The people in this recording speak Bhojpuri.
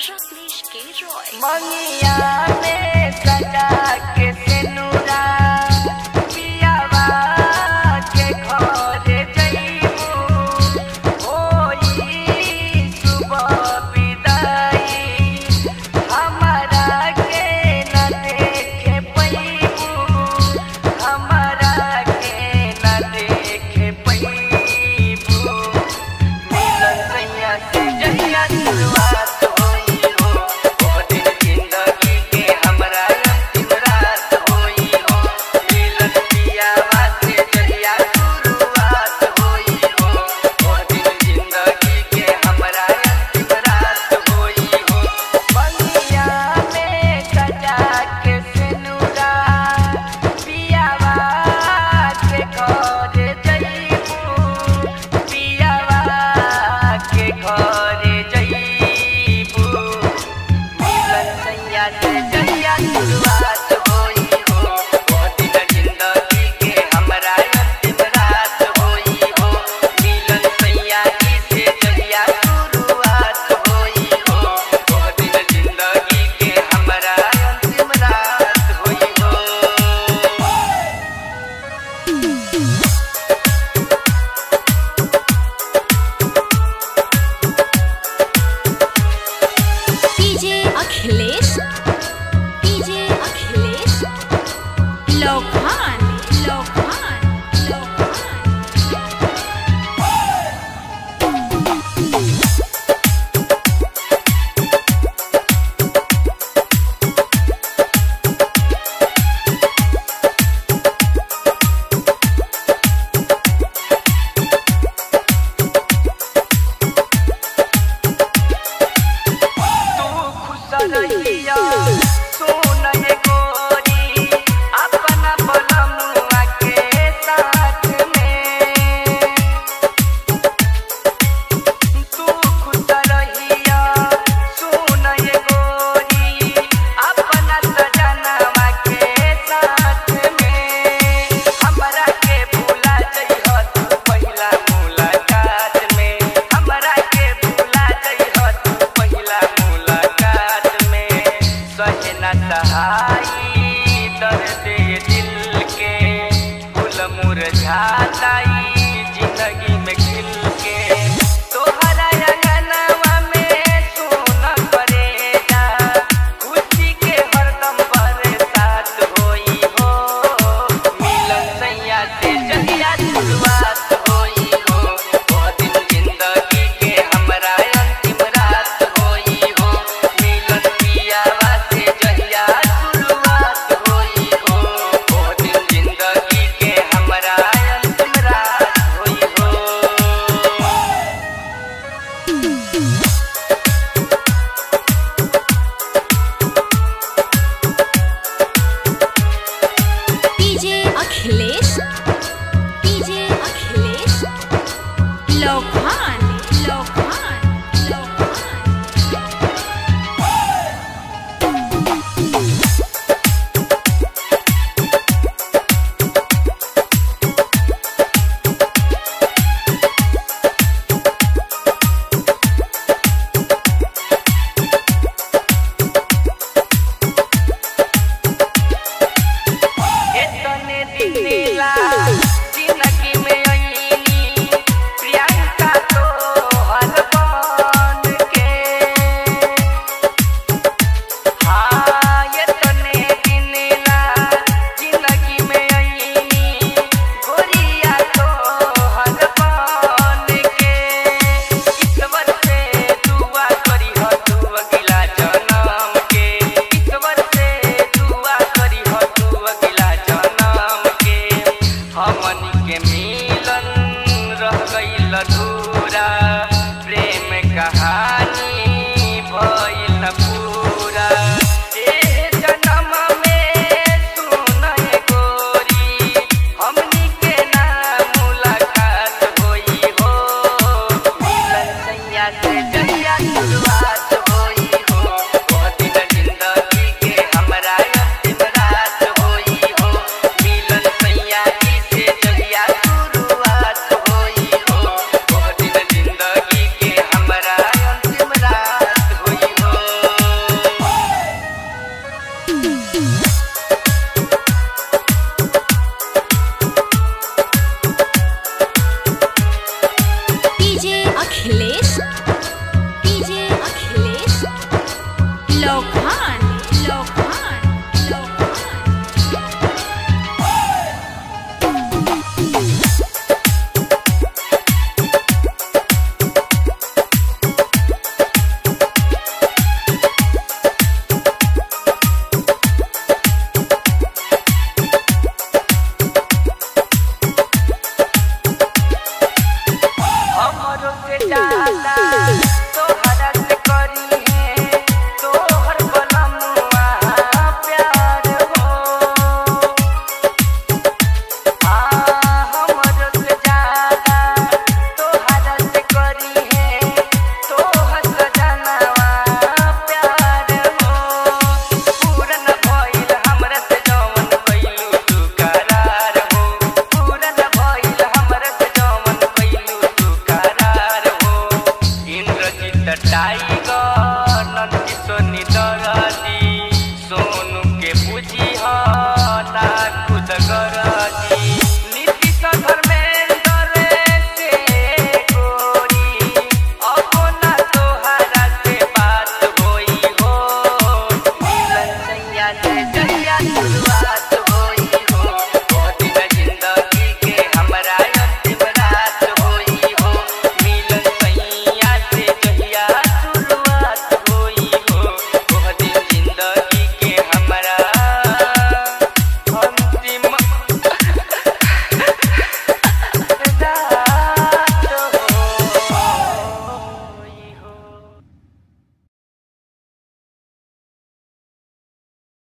रत्नेश के रॉय। मंगिया में सजा के सिनुरा पियावा के घर जइबू होई सुबह विदाई हमरा के न देखे पैबू हमरा के न देखे पैबू मिलन सैया से जहिया शुरुआत होई हो ओ दिन जिंदगी के हमरा अंतिम रात होई हो मिलन पियावा से जहिया शुरुआत होई हो ओ दिन जिंदगी के हमरा अंतिम रात होई हो मंगिया में सजा के सिनुरा पियावा के घर जइबू पियावा के घर जइबू मिलन सैया से जहिया शुरुआत होई हो ओ दिन जिंदगी के हमरा अंतिम रात होई हो मिलन सैया से जहिया शुरुआत होई हो ओ दिन जिंदगी के हमरा अंतिम रात होई हो। डीजे अखिलेश लोखान तू खुश रहिया सोना ये गोरी अपना बलमुआ के साथ में तू खुश रहिया सोना ये गोरी अपना सजनवा के साथ में हमरा के भूला जइह तू पहिला मुलाकात में हमरा के भूला जइह तू पहिला मुलाकात में सहे न सहाई दर्द दिल के फूल मुरझाताई जिंदगी में खिल के तोहरा अंगनवा में सोना करेगा खुशी के हरदम बरसात होई हो मिलन सैया से जहिया शुरुआत होई हो ओ दिन जिंदगी के हमरा अंतिम रात होई हो मिलन पियावा से जहिया शुरुआत औकात।